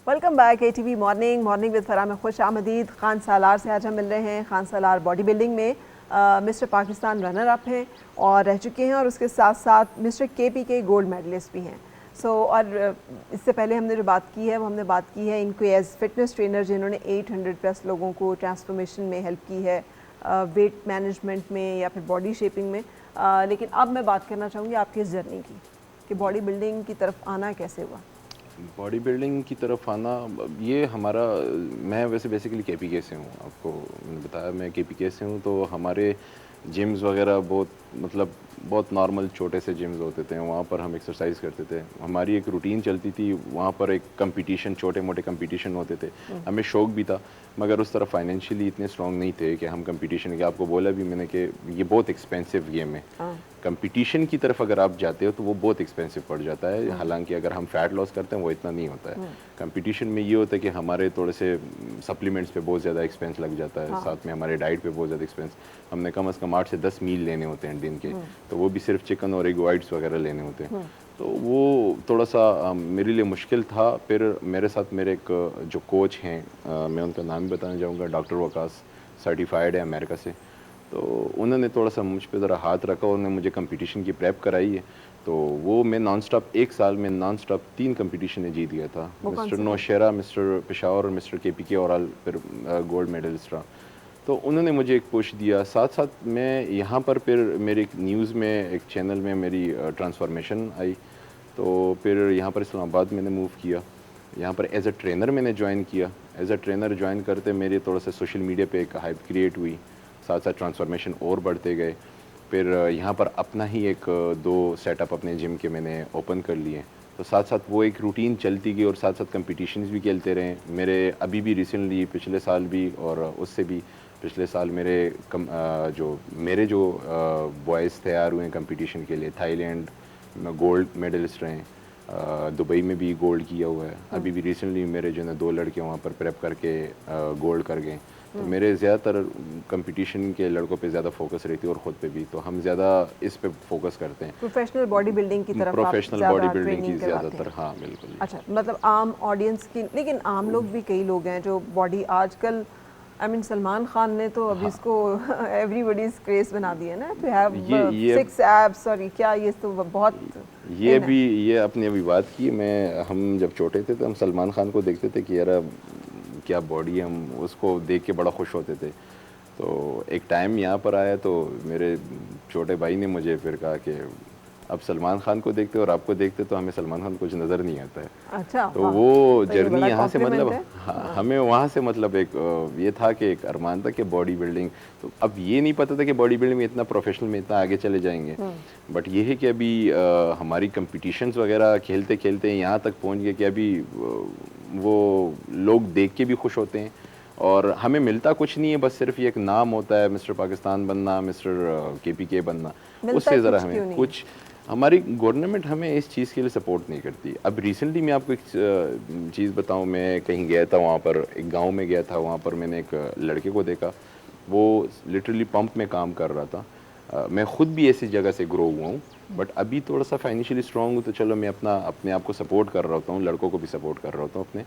Welcome back ATV morning with Farah में खुश आमदीद। खान सालार से आज हम मिल रहे हैं। खान सालार बॉडी बिल्डिंग में मिस्टर पाकिस्तान रनर अप हैं और रह चुके हैं, और उसके साथ साथ मिस्टर KPK गोल्ड मेडलिस्ट भी हैं। और इससे पहले हमने जो बात की है वो हमने बात की है इनको एज फिटनेस ट्रेनर, जिन्होंने 800 प्लस लोगों को ट्रांसफॉर्मेशन में हेल्प की है, वेट मैनेजमेंट में या फिर बॉडी शेपिंग में। लेकिन अब मैं बात करना चाहूँगी आपकी इस जर्नी की कि बॉडी बिल्डिंग की तरफ आना कैसे हुआ। बॉडी बिल्डिंग की तरफ आना, ये हमारा, मैं वैसे बेसिकली KPK से हूँ। आपको मैंने बताया मैं KPK से हूँ। तो हमारे जिम्स वगैरह बहुत नॉर्मल छोटे से जिम्स होते थे, वहाँ पर हम एक्सरसाइज करते थे। हमारी एक रूटीन चलती थी, वहाँ पर एक कंपटीशन, छोटे मोटे कंपटीशन होते थे। हमें शौक भी था, मगर उस तरफ फाइनेंशियली इतने स्ट्रॉन्ग नहीं थे कि हम कंपटीशन के, आपको बोला भी मैंने कि ये बहुत एक्सपेंसिव गेम है। कंपटीशन की तरफ अगर आप जाते हो तो वो बहुत एक्सपेंसिव पड़ जाता है। हालांकि अगर हम फैट लॉस करते हैं वो इतना नहीं होता है। कंपटीशन में ये होता है कि हमारे थोड़े से सप्लीमेंट्स पे बहुत ज़्यादा एक्सपेंस लग जाता है। साथ में हमारे डाइट पे बहुत ज़्यादा एक्सपेंस, हमने कम से कम 8 से 10 मील लेने होते हैं दिन के, तो वो भी सिर्फ चिकन और एग वाइट्स वगैरह लेने होते हैं। तो वो थोड़ा सा मेरे लिए मुश्किल था। फिर मेरे साथ मेरे एक जो कोच हैं, मैं उनका नाम भी बताना चाहूँगा, डॉक्टर वकास, सर्टिफाइड है अमेरिका से। तो उन्होंने थोड़ा सा मुझ पे ज़रा हाथ रखा और उन्होंने मुझे कंपटीशन की प्रेप कराई है। तो वो मैं नॉन स्टॉप, एक साल में नॉन स्टॉप 3 कंपटीशन जीत गया था। मिस्टर नौशेरा, मिस्टर पेशावर और मिस्टर KPK ओवरऑल फिर गोल्ड मेडलिस्ट रहा। तो उन्होंने मुझे एक पुश दिया। साथ साथ मैं यहाँ पर फिर मेरी एक न्यूज़ में, एक चैनल में मेरी ट्रांसफॉर्मेशन आई। तो फिर यहाँ पर इस्लामाबाद मैंने मूव किया। यहाँ पर एज अ ट्रेनर मैंने ज्वाइन किया। एज अ ट्रेनर ज्वाइन करते मेरे थोड़ा सा सोशल मीडिया पे एक हाइप क्रिएट हुई। साथ साथ ट्रांसफॉर्मेशन और बढ़ते गए। फिर यहाँ पर अपना ही एक 2 सेटअप अपने जिम के मैंने ओपन कर लिए। तो साथ साथ वो एक रूटीन चलती गई और साथ साथ कंपटीशंस भी खेलते रहे मेरे। अभी भी रिसेंटली, पिछले साल भी और उससे भी पिछले साल मेरे जो बॉयज़ तैयार हुए हैं कंपटीशन के लिए, थाईलैंड में गोल्ड मेडलिस्ट रहे हैं, दुबई में भी गोल्ड किया हुआ है। अभी भी रिसेंटली मेरे जो है 2 लड़के वहाँ पर प्रेप करके गोल्ड कर गए। तो मेरे ज़्यादातर कंपटीशन के लड़कों पे ज़्यादा फोकस रहती है और ख़ुद पे भी, तो हम ज़्यादा इस पे फोकस करते हैं। प्रोफेशनल बॉडी बिल्डिंग की तरफ, प्रोफेशनल बॉडी बिल्डिंग की ज़्यादातर, हाँ बिल्कुल। अच्छा, मतलब आम ऑडियंस की, लेकिन आम लोग भी कई लोग हैं जो बॉडी आजकल, सलमान खान ने तो अभी इसको एवरीबॉडीज क्रेज बना दिया ना, टू हैव 6 एब्स और क्या, ये तो बहुत ये अपनी अभी बात की। हम जब छोटे थे तो हम सलमान खान को देखते थे कि यार क्या बॉडी, हम उसको देख के बड़ा खुश होते थे। तो एक टाइम यहाँ पर आया तो मेरे छोटे भाई ने मुझे फिर कहा कि अब सलमान खान को देखते और आपको देखते तो हमें सलमान खान कुछ नज़र नहीं आता है। अच्छा, तो वो जर्नी यहाँ से हमें वहाँ से एक ये था कि एक अरमान था कि बॉडी बिल्डिंग, तो अब ये नहीं पता था कि बॉडी बिल्डिंग में इतना प्रोफेशनल में इतना आगे चले जाएंगे। बट ये है कि अभी हमारी कंपटीशंस वगैरह खेलते खेलते यहाँ तक पहुँच गए कि अभी वो लोग देख के भी खुश होते हैं और हमें मिलता कुछ नहीं है, बस सिर्फ ये एक नाम होता है, मिस्टर पाकिस्तान बनना, मिस्टर KPK बनना। उससे ज़रा हमें कुछ, हमारी गवर्नमेंट हमें इस चीज़ के लिए सपोर्ट नहीं करती। अब रिसेंटली मैं आपको एक चीज़ बताऊं, मैं कहीं गया था, वहाँ पर एक गांव में गया था, वहाँ पर मैंने एक लड़के को देखा, वो लिटरली पंप में काम कर रहा था। मैं ख़ुद भी ऐसी जगह से ग्रो हुआ हूँ, बट अभी थोड़ा सा फाइनेंशियली स्ट्रॉन्ग हूँ, तो चलो मैं अपने आप को सपोर्ट कर रहा होता हूँ, लड़कों को भी सपोर्ट कर रहा होता हूँ अपने।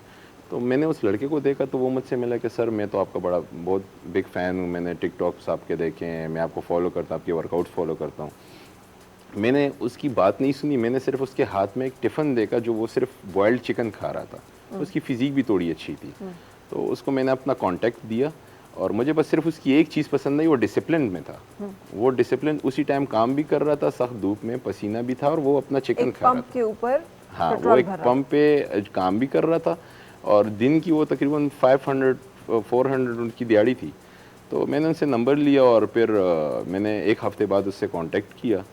तो मैंने उस लड़के को देखा तो वो मुझसे मिला कि सर मैं तो आपका बहुत बिग फ़ैन हूँ, मैंने टिकटॉक्स आपके देखे हैं, मैं आपको फॉलो करता हूँ, आपके वर्कआउट्स फॉलो करता हूँ। मैंने उसकी बात नहीं सुनी, मैंने सिर्फ उसके हाथ में एक टिफ़िन देखा जो वो सिर्फ बॉयल्ड चिकन खा रहा था। तो उसकी फ़िज़ीक भी थोड़ी अच्छी थी। तो उसको मैंने अपना कॉन्टैक्ट दिया और मुझे बस सिर्फ उसकी एक चीज़ पसंद आई, वो डिसिप्लिन में था। वो डिसिप्लिन, उसी टाइम काम भी कर रहा था, सख्त धूप में, पसीना भी था और वो अपना चिकन खा रहा था के ऊपर। हाँ, वो एक पंप पे काम भी कर रहा था और दिन की वो तकरीबन 400 उनकी दिहाड़ी थी। तो मैंने उनसे नंबर लिया और फिर मैंने एक हफ़्ते बाद उससे कांटेक्ट किया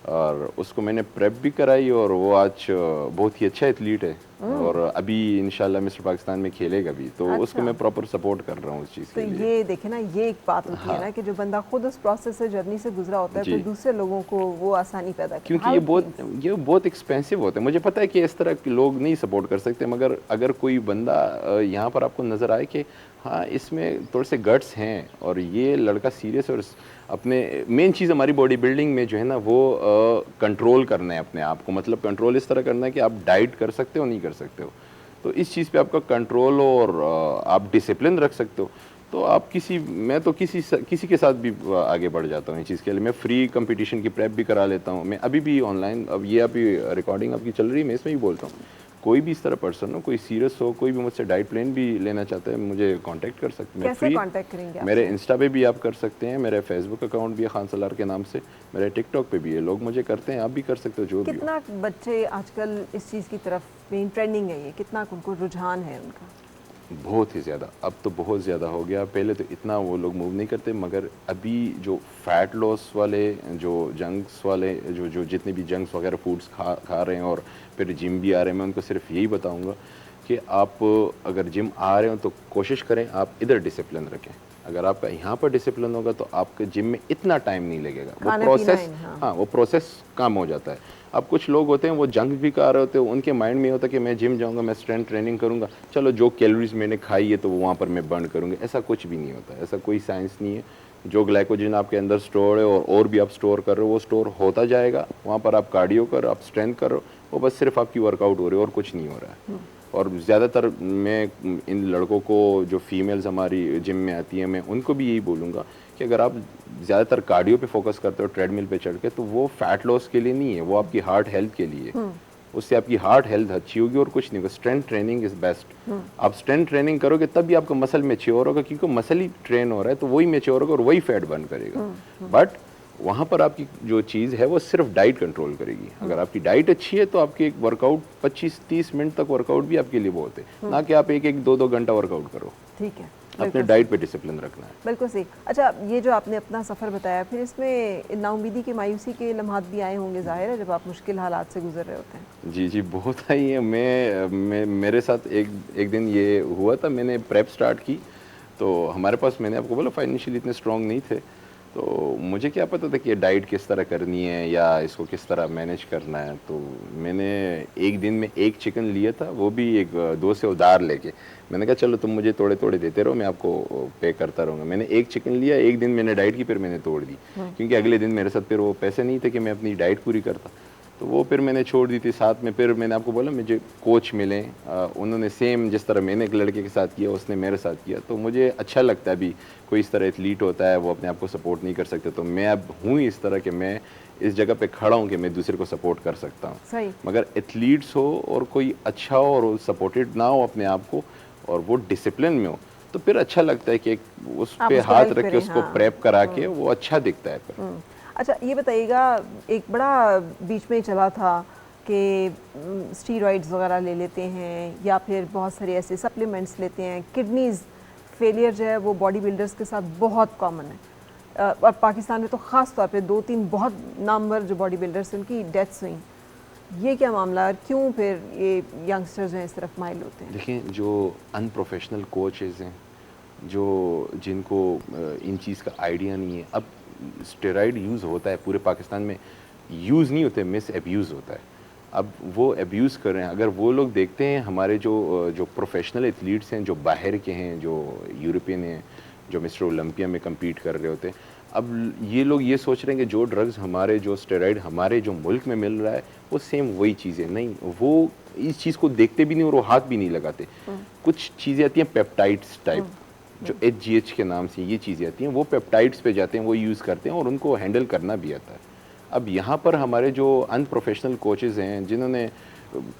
और उसको मैंने प्रेप भी कराई और वो आज बहुत ही अच्छा एथलीट है और अभी इंशाल्लाह मिस्टर पाकिस्तान में खेलेगा भी। तो अच्छा। उसको मैं प्रॉपर सपोर्ट कर रहा हूँ उस चीज़ के लिए। ये देखे ना, ये एक बात होती है ना कि जो बंदा खुद उस प्रोसेस से, जर्नी से गुजरा होता है, फिर दूसरे लोगों को वो आसानी पैदा करता है। क्योंकि ये बहुत एक्सपेंसिव होता है। मुझे पता है कि इस तरह के लोग नहीं सपोर्ट कर सकते, मगर अगर कोई बंदा यहाँ पर आपको नज़र आए कि हाँ इसमें थोड़े से गट्स हैं और ये लड़का सीरियस, और अपने मेन चीज़ हमारी बॉडी बिल्डिंग में जो है ना वो कंट्रोल करना है अपने आप को। मतलब कंट्रोल इस तरह करना है कि आप डाइट कर सकते हो, नहीं कर सकते हो। तो इस चीज़ पे आपका कंट्रोल और आप डिसिप्लिन रख सकते हो, तो आप मैं तो किसी के साथ भी आगे बढ़ जाता हूँ इस चीज़ के लिए। मैं फ्री कंपटीशन की प्रेप भी करा लेता हूँ। मैं अभी भी ऑनलाइन, अब ये अभी रिकॉर्डिंग आपकी चल रही है, मैं इसमें ही बोलता हूँ, कोई भी इस तरह पर्सन हो, कोई सीरियस हो, कोई भी मुझसे डाइट प्लान भी लेना चाहता है, मुझे कांटेक्ट कर सकते हैं। मैं कैसे फ्री कांटेक्ट करेंगे मेरे आपसे? इंस्टा पे भी आप कर सकते हैं, मेरे फेसबुक अकाउंट भी है खान सलार के नाम से, मेरे टिकटॉक पे भी है, लोग मुझे करते हैं, आप भी कर सकते हो, जो भी हो। कितना बच्चे आजकल इस चीज़ की तरफ मेन ट्रेंडिंग है, ये कितना उनको रुझान है उनका? बहुत ही ज़्यादा, अब तो बहुत ज़्यादा हो गया। पहले तो इतना वो लोग मूव नहीं करते, मगर अभी जो फैट लॉस वाले, जो जंक्स वाले, जो जितने भी जंक्स वगैरह फूड्स खा रहे हैं और फिर जिम भी आ रहे हैं, मैं उनको सिर्फ यही बताऊंगा कि आप अगर जिम आ रहे हो तो कोशिश करें आप इधर डिसिप्लिन रखें। अगर आपका यहाँ पर डिसिप्लिन होगा तो आपके जिम में इतना टाइम नहीं लगेगा, वो प्रोसेस, हाँ वो प्रोसेस कम हो जाता है। अब कुछ लोग होते हैं वो जंक भी खा रहे होते हैं, उनके माइंड में होता है कि मैं जिम जाऊंगा, मैं स्ट्रेंथ ट्रेनिंग करूंगा, चलो जो कैलोरीज मैंने खाई है तो वहाँ पर मैं बर्न करूंगा। ऐसा कुछ भी नहीं होता, ऐसा कोई साइंस नहीं है। जो ग्लाइकोजन आपके अंदर स्टोर है और भी आप स्टोर कर रहे हो, वो स्टोर होता जाएगा। वहाँ पर आप कार्डियो कर, आप स्ट्रेंथ कर रहे हो, वो बस सिर्फ आपकी वर्कआउट हो रही है और कुछ नहीं हो रहा है। और ज़्यादातर मैं इन लड़कों को, जो फीमेल्स हमारी जिम में आती हैं, मैं उनको भी यही बोलूँगा कि अगर आप ज़्यादातर कार्डियो पे फोकस करते हो, ट्रेडमिल पे चढ़ के, तो वो फैट लॉस के लिए नहीं है, वो आपकी हार्ट हेल्थ के लिए है। उससे आपकी हार्ट हेल्थ अच्छी होगी और कुछ नहीं होगा। Strength training is best. आप स्ट्रेंथ ट्रेनिंग करोगे तब भी आपका मसल मैच्योर होगा, क्योंकि मसल ही ट्रेन हो रहा है तो वही मैच्योर होगा और वही फैट बर्न करेगा। बट वहाँ पर आपकी जो चीज़ है वो सिर्फ डाइट कंट्रोल करेगी। अगर आपकी डाइट अच्छी है तो आपकी एक वर्कआउट 25-30 मिनट तक वर्कआउट भी आपके लिए बहुत है, ना कि आप 1-2 घंटा वर्कआउट करो। ठीक है, अपने डाइट पे डिसिप्लिन रखना है। बिल्कुल सही। अच्छा, ये जो आपने अपना सफ़र बताया, फिर इसमें नाउमीदी की, मायूसी के लम्हात भी आए होंगे, ज़ाहिर है, जब आप मुश्किल हालात से गुजर रहे होते हैं। जी जी, बहुत आई है। मेरे साथ एक दिन ये हुआ था, मैंने प्रेप स्टार्ट की तो हमारे पास, मैंने आपको बोला, फाइनेंशियली इतने स्ट्रॉन्ग नहीं थे, तो मुझे क्या पता था कि ये डाइट किस तरह करनी है या इसको किस तरह मैनेज करना है। तो मैंने एक दिन में एक चिकन लिया था, वो भी एक दोस्त से उधार लेके। मैंने कहा चलो तुम मुझे थोड़े थोड़े देते रहो, मैं आपको पे करता रहूँगा। मैंने एक चिकन लिया, एक दिन मैंने डाइट की, फिर मैंने तोड़ दी, क्योंकि अगले दिन मेरे साथ फिर वो पैसे नहीं थे कि मैं अपनी डाइट पूरी करता, तो वो फिर मैंने छोड़ दी थी। साथ में फिर मैंने आपको बोला, मुझे कोच मिले, उन्होंने सेम जिस तरह मैंने एक लड़के के साथ किया उसने मेरे साथ किया, तो मुझे अच्छा लगता है। अभी कोई इस तरह एथलीट होता है, वो अपने आप को सपोर्ट नहीं कर सकते, तो मैं अब हूँ इस तरह कि मैं इस जगह पे खड़ा हूँ कि मैं दूसरे को सपोर्ट कर सकता हूँ। मगर एथलीट्स हो और कोई अच्छा हो और सपोर्टेड ना हो अपने आप को, और वो डिसिप्लिन में हो, तो फिर अच्छा लगता है कि उस पर हाथ रख के उसको प्रेप करा के वो अच्छा दिखता है फिर। अच्छा, ये बताइएगा, एक बड़ा बीच में चला था कि स्टीरॉइड्स वगैरह ले लेते हैं या फिर बहुत सारे ऐसे सप्लीमेंट्स लेते हैं, किडनीज़ फेलियर जो है वो बॉडी बिल्डर्स के साथ बहुत कॉमन है, और पाकिस्तान में तो ख़ास तौर पे 2-3 बहुत नामवर जो बॉडी बिल्डर्स हैं उनकी डेथ्स हुई। ये क्या मामला है, क्यों फिर ये यंगस्टर्स हैं इस तरफ माइल होते हैं? देखिए, जो अनप्रोफेशनल कोचेज़ हैं, जिनको इन चीज़ का आइडिया नहीं है, अब स्टेरॉइड यूज़ होता है पूरे पाकिस्तान में, यूज़ नहीं होते, मिस एब्यूज़ होता है। अब वो एब्यूज़ कर रहे हैं। अगर वो लोग देखते हैं हमारे जो प्रोफेशनल एथलीट्स हैं, जो बाहर के हैं, जो यूरोपियन हैं, जो मिस्टर ओलंपिया में कम्पीट कर रहे होते हैं, अब ये लोग ये सोच रहे हैं कि जो ड्रग्स हमारे, जो स्टेरॉइड हमारे जो मुल्क में मिल रहा है, वो सेम वही चीज़ें नहीं, वो इस चीज़ को देखते भी नहीं और वो हाथ भी नहीं लगाते। कुछ चीज़ें आती हैं पेप्टाइड्स टाइप, जो HGH के नाम से ये चीज़ें आती हैं, वो पेप्टाइड्स पे जाते हैं, वो यूज़ करते हैं और उनको हैंडल करना भी आता है। अब यहाँ पर हमारे जो अनप्रोफेशनल कोचेज़ हैं, जिन्होंने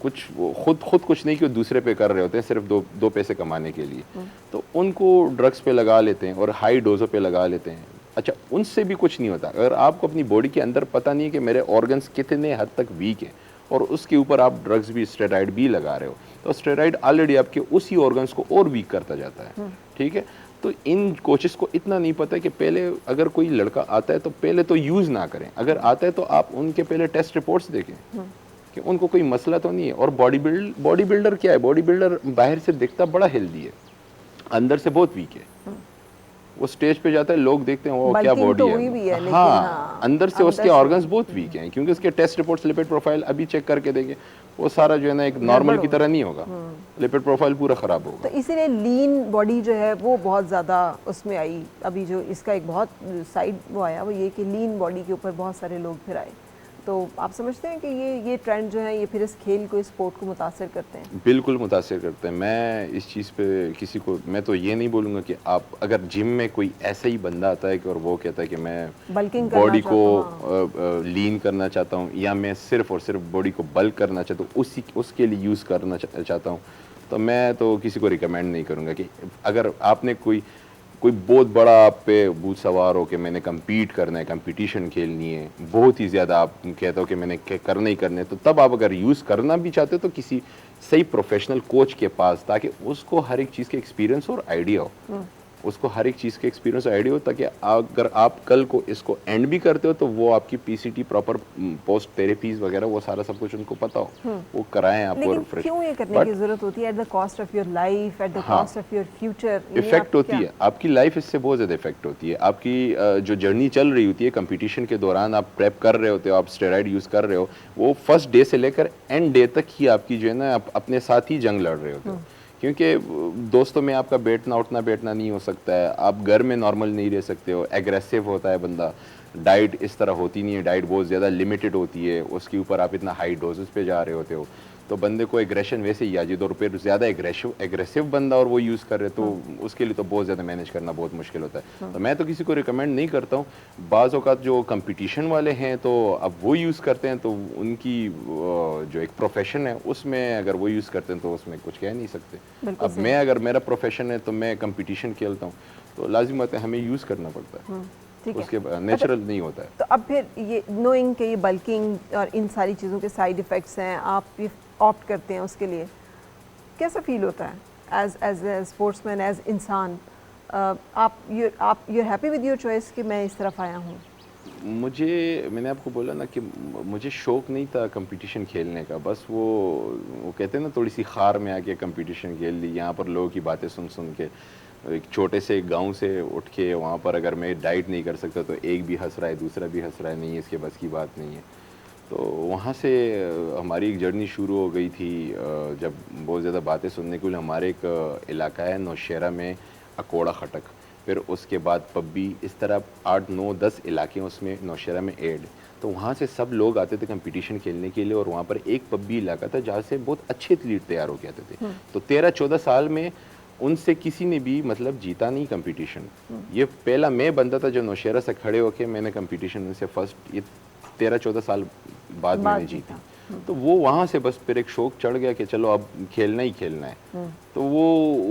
कुछ खुद कुछ नहीं किया, दूसरे पे कर रहे होते हैं सिर्फ दो पैसे कमाने के लिए, तो उनको ड्रग्स पे लगा लेते हैं और हाई डोजों पे लगा लेते हैं। अच्छा, उनसे भी कुछ नहीं होता। अगर आपको अपनी बॉडी के अंदर पता नहीं है कि मेरे ऑर्गन्स कितने हद तक वीक हैं, और उसके ऊपर आप ड्रग्स भी, स्टेरॉइड भी लगा रहे हो, तो स्टेरॉइड ऑलरेडी आपके उसी ऑर्गन्स को और वीक करता जाता है। ठीक है, तो इन कोचेस को इतना नहीं पता है कि पहले अगर कोई लड़का आता है तो पहले तो यूज़ ना करें, अगर आता है तो आप उनके पहले टेस्ट रिपोर्ट्स देखें कि उनको कोई मसला तो नहीं है। और बॉडी बिल्डर क्या है, बॉडी बिल्डर बाहर से दिखता बड़ा हेल्दी है, अंदर से बहुत वीक है। वो स्टेज पे जाता है, लोग देखते हैं वो क्या बॉडी है, हाँ, अंदर से उसके ऑर्गन्स बहुत वीक हैं, क्योंकि उसके टेस्ट रिपोर्ट्स, लिपिड प्रोफाइल अभी चेक करके देंगे, वो सारा जो है ना एक नॉर्मल की तरह नहीं होगा, लिपिड प्रोफाइल पूरा ख़राब होगा। तो इसीलिए लीन बॉडी जो है वो बहुत ज़्यादा उसमें आई। अभी जो इसका एक बहुत साइड वो आया वो ये कि लीन बॉडी के ऊपर बहुत सारे लोग फिर आए, तो आप समझते हैं कि ये ट्रेंड जो है ये फिर इस खेल को, इस स्पोर्ट को मुतासर करते हैं? बिल्कुल मुतासिर करते हैं। मैं इस चीज़ पे किसी को, मैं तो ये नहीं बोलूँगा कि आप अगर जिम में कोई ऐसा ही बंदा आता है कि और वो कहता है कि मैं बल्किंग करना बॉडी को चाहता हूँ, हाँ। लीन करना चाहता हूँ या मैं सिर्फ़ और सिर्फ बॉडी को बल्क करना चाहता हूँ, उसके लिए यूज़ करना चाहता हूँ, तो मैं तो किसी को रिकमेंड नहीं करूँगा कि अगर आपने कोई कोई बहुत बड़ा आप पे भूत सवार हो कि मैंने कम्पीट करना है, कंपटीशन खेलनी है, बहुत ही ज़्यादा आप कहते हो कि मैंने करना ही करना है, तो तब आप अगर यूज़ करना भी चाहते हो तो किसी सही प्रोफेशनल कोच के पास, ताकि उसको हर एक चीज़ के एक्सपीरियंस और आइडिया हो, उसको हर एक चीज़ के एक्सपीरियंस और आइडिया हो, ताकि अगर आप कल को इसको एंड भी करते हो तो वो आपकी पीसीटी प्रॉपर पोस्ट थेरेपीज वगैरह वो सारा सब कुछ उनको पता हो, वो कराएं आपको लेकिन रिफ्रेश। क्यों ये करने की ज़रूरत होती है? At the cost of your life, at the हाँ, cost of your future, effect होती है आपकी लाइफ, इससे बहुत ज़्यादा इफेक्ट होती है आपकी। जो जर्नी चल रही होती है कंपटीशन के दौरान, आप प्रेप कर रहे होते हो, आप स्टेरॉइड यूज़ कर रहे हो, वो फर्स्ट डे से लेकर एंड डे तक ही आपकी जो है ना, आप अपने साथ ही जंग लड़ रहे होते हो, क्योंकि दोस्तों में आपका बैठना उठना बैठना नहीं हो सकता है, आप घर में नॉर्मल नहीं रह सकते हो, एग्रेसिव होता है बंदा, डाइट इस तरह होती नहीं है, डाइट बहुत ज़्यादा लिमिटेड होती है, उसके ऊपर आप इतना हाई डोजेस पे जा रहे होते हो, तो बंदे को एग्रेशन वैसे ही आ जाए, 2 रुपये ज़्यादा एग्रेसिव बंदा और वो यूज़ कर रहे, तो उसके लिए तो बहुत ज़्यादा मैनेज करना बहुत मुश्किल होता है। तो मैं तो किसी को रिकमेंड नहीं करता हूँ। बाज़ औक़ात जो कंपटीशन वाले हैं तो अब वो यूज़ करते हैं, तो उनकी जो एक प्रोफेशन है उसमें अगर वो यूज़ करते हैं तो उसमें कुछ कह नहीं सकते। अब मैं, अगर मेरा प्रोफेशन है तो मैं कंपटीशन खेलता हूँ, तो लाजिम बात है हमें यूज़ करना पड़ता है, उसके नेचुरल नहीं होता है। तो अब फिर ये नोइंग के ये बल्किंग और इन सारी चीज़ों के साइड इफ़ेक्ट्स हैं, आप ये ऑप्ट करते हैं उसके लिए, कैसा फील होता है एज ए स्पोर्ट्समैन, एज इंसान? आप you're happy with your choice कि मैं इस तरफ आया हूँ? मैंने आपको बोला ना कि मुझे शौक़ नहीं था कंपटीशन खेलने का, बस वो कहते हैं ना, थोड़ी सी खार में आके कंपटीशन खेल ली, यहाँ पर लोगों की बातें सुन सुन के, एक छोटे से गांव से उठ के वहाँ पर अगर मैं डाइट नहीं कर सकता तो एक भी हंस रहा है, दूसरा भी हंस रहा है, नहीं इसके बस की बात नहीं है। तो वहाँ से हमारी एक जर्नी शुरू हो गई थी, जब बहुत ज़्यादा बातें सुनने के लिए। हमारे एक इलाका है नौशहरा में, अकोड़ा खटक, फिर उसके बाद पब्बी, इस तरह 8, 9, 10 इलाके उसमें नौशहरा में ऐड, तो वहाँ से सब लोग आते थे कंपटीशन खेलने के लिए, और वहाँ पर एक पब्बी इलाका था जहाँ से बहुत अच्छे एथलीट तैयार हो के आते थे। तो 13-14 साल में उनसे किसी ने भी मतलब जीता नहीं कंपटीशन। ये पहला मैं बंदा था जो नौशहरा से खड़े होके मैंने कंपटीशन उनसे फर्स्ट, ये 13-14 साल बाद मैंने जीती। तो वो वहाँ से बस फिर एक शौक चढ़ गया कि चलो अब खेलना ही खेलना है। तो वो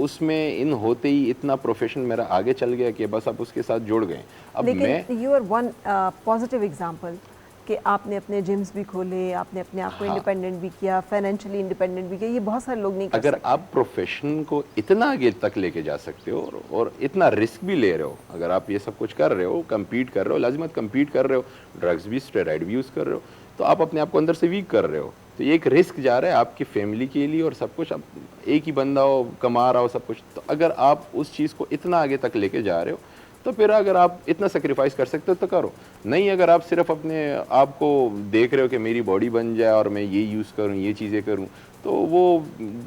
उसमें इन होते ही इतना प्रोफेशन मेरा आगे चल गया कि बस अब उसके साथ जुड़ गए। अब लेकिन you are one positive example कि आपने अपने जिम्स भी खोले, आपने अपने आप को इंडिपेंडेंट भी किया, फाइनेंशियली इंडिपेंडेंट भी किया, ये बहुत सारे लोग नहीं कर सकते। अगर आप प्रोफेशन को इतना आगे तक लेके जा सकते हो और इतना रिस्क भी ले रहे हो, अगर आप ये सब कुछ कर रहे हो, कम्पीट कर रहे हो, लाजिमत कम्पीट कर रहे हो, ड्रग्स भी, स्टेरॉइड भी यूज़ कर रहे हो, तो आप अपने आप को अंदर से वीक कर रहे हो। तो ये एक रिस्क जा रहा है आपकी फैमिली के लिए और सब कुछ। अब एक ही बंदा हो, कमा रहा हो सब कुछ, तो अगर आप उस चीज़ को इतना आगे तक लेके जा रहे हो तो फिर अगर आप इतना सेक्रीफाइस कर सकते हो तो करो। नहीं, अगर आप सिर्फ अपने आप को देख रहे हो कि मेरी बॉडी बन जाए और मैं ये यूज़ करूँ, ये चीज़ें करूँ, तो वो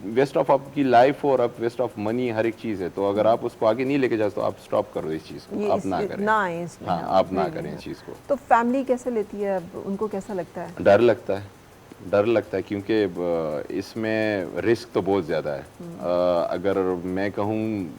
वेस्ट ऑफ आपकी लाइफ और आप वेस्ट ऑफ मनी, हर एक चीज़ है। तो अगर आप उसको आगे नहीं लेके जाते तो आप स्टॉप करो इस चीज़ को, आप ना करें। हाँ, आप ना करें इस चीज़ को। तो फैमिली कैसे लेती है, उनको कैसा लगता है? डर लगता है, डर लगता है, क्योंकि इसमें रिस्क तो बहुत ज़्यादा है। अगर मैं कहूँ,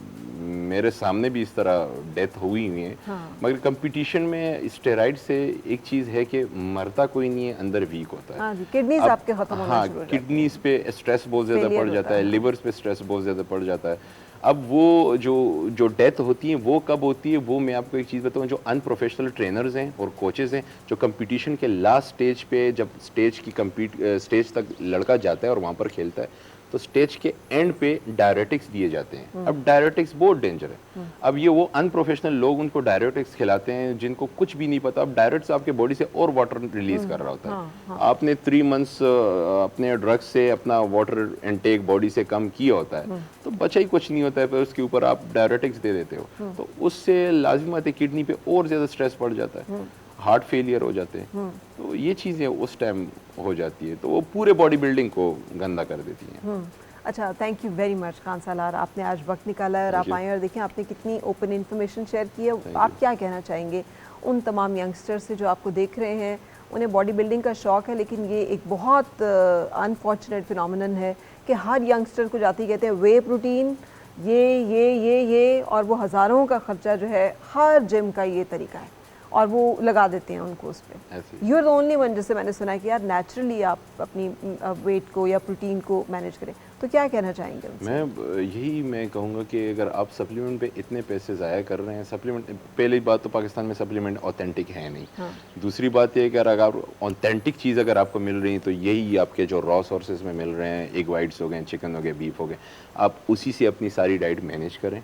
मेरे सामने भी इस तरह डेथ हुई हुई है। मगर कंपटीशन में स्टेरॉइड से एक चीज़ है कि मरता कोई नहीं है, अंदर वीक होता है। हाँ जी, किडनीज आपके खत्म होना शुरू हो जाती है। किडनीज पे स्ट्रेस बहुत ज़्यादा पड़ जाता है, लिवर्स पे स्ट्रेस बहुत ज़्यादा पड़ जाता है। अब वो जो डेथ होती है वो कब होती है, वो मैं आपको एक चीज़ बताऊँ, जो अनप्रोफेशनल ट्रेनर्स हैं और कोचेज़ हैं, जो कंपटीशन के लास्ट स्टेज पे, जब स्टेज तक लड़का जाता है और वहाँ पर खेलता है, तो स्टेज के एंड पे डायरेटिक्स दिए जाते हैं। अब डायरेटिक्स बहुत डेंजर है। अब ये वो अनप्रोफेशनल लोग उनको डायरेटिक्स खिलाते हैं जिनको कुछ भी नहीं पता। अब डायरेक्ट्स आपके बॉडी से और वाटर रिलीज कर रहा होता है। आपने 3 मंथ्स अपने ड्रग्स से अपना वाटर इनटेक बॉडी से कम किया होता है, तो बचा ही कुछ नहीं होता है, फिर उसके ऊपर आप डायरेटिक्स दे देते हो, तो उससे लाजिमत है किडनी पे और ज़्यादा स्ट्रेस पड़ जाता है, हार्ट फेलियर हो जाते हैं। तो ये चीज़ें उस टाइम हो जाती है, तो वो पूरे बॉडी बिल्डिंग को गंदा कर देती हैं। अच्छा, thank you very much Khan Salar, आपने आज वक्त निकाला है और आप आए और देखें आपने कितनी ओपन इन्फॉर्मेशन शेयर की है। आप क्या कहना चाहेंगे उन तमाम यंगस्टर्स से जो आपको देख रहे हैं, उन्हें बॉडी बिल्डिंग का शौक़ है, लेकिन ये एक बहुत अनफॉर्चुनेट फिनोमिनन है कि हर यंगस्टर को जाती कहते हैं वे प्रोटीन, ये और वो हज़ारों का ख़र्चा जो है हर जिम का ये तरीका है और वो लगा देते हैं उनको उस पर। You are the only one जिससे मैंने सुना है कि यार नेचुरली आप अपनी वेट को या प्रोटीन को मैनेज करें। तो क्या कहना चाहेंगे उनसे? मैं कहूँगा कि अगर आप सप्लीमेंट पे इतने पैसे ज़ाया कर रहे हैं, सप्लीमेंट, पहली बात तो पाकिस्तान में सप्लीमेंट ऑथेंटिक है नहीं। हाँ। दूसरी बात ये कि अगर ऑथेंटिक चीज़ अगर आपको मिल रही है तो यही आपके जो रॉ सोर्सेज में मिल रहे हैं, एग वाइट्स हो गए, चिकन हो गए, बीफ हो गए, आप उसी से अपनी सारी डाइट मैनेज करें,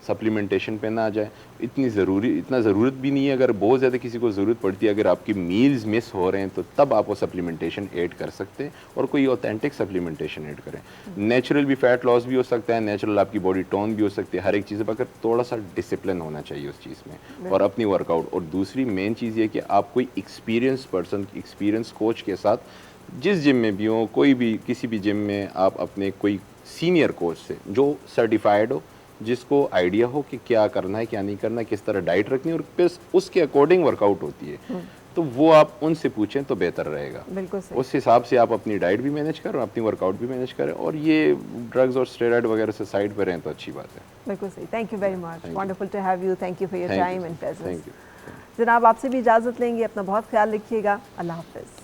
सप्लीमेंटेशन पे ना आ जाए। इतना ज़रूरत भी नहीं है। अगर बहुत ज़्यादा किसी को ज़रूरत पड़ती है, अगर आपकी मील्स मिस हो रहे हैं तो तब आप वो सप्लीमेंटेशन ऐड कर सकते हैं और कोई ऑथेंटिक सप्लीमेंटेशन ऐड करें। नेचुरल भी फैट लॉस भी हो सकता है, नेचुरल आपकी बॉडी टोन भी हो सकती है, हर एक चीज़ पर अगर थोड़ा सा डिसिप्लिन होना चाहिए उस चीज़ में और अपनी वर्कआउट। और दूसरी मेन चीज़ ये कि आप कोई एक्सपीरियंस पर्सन, एक्सपीरियंस कोच के साथ जिस जिम में भी हो, कोई भी किसी भी जिम में आप अपने कोई सीनियर कोच से जो सर्टिफाइड हो, जिसको आइडिया हो कि क्या करना है, क्या नहीं करना है, किस तरह डाइट रखनी है और फिर उसके अकॉर्डिंग वर्कआउट होती है, तो वो आप उनसे पूछें तो बेहतर रहेगा। बिल्कुल सही। उस हिसाब से आप अपनी डाइट भी मैनेज करें, अपनी वर्कआउट भी मैनेज करें और ये ड्रग्स और स्टेरॉइड वगैरह से साइड पर रहें तो अच्छी बात है। बिल्कुल सही। Thank you very much, wonderful to have you, thank you for your time and presence. Thank you. जनाब आपसे भी इजाज़त लेंगे, अपना बहुत ख्याल रखिएगा, अल्लाह हाफ़िज़।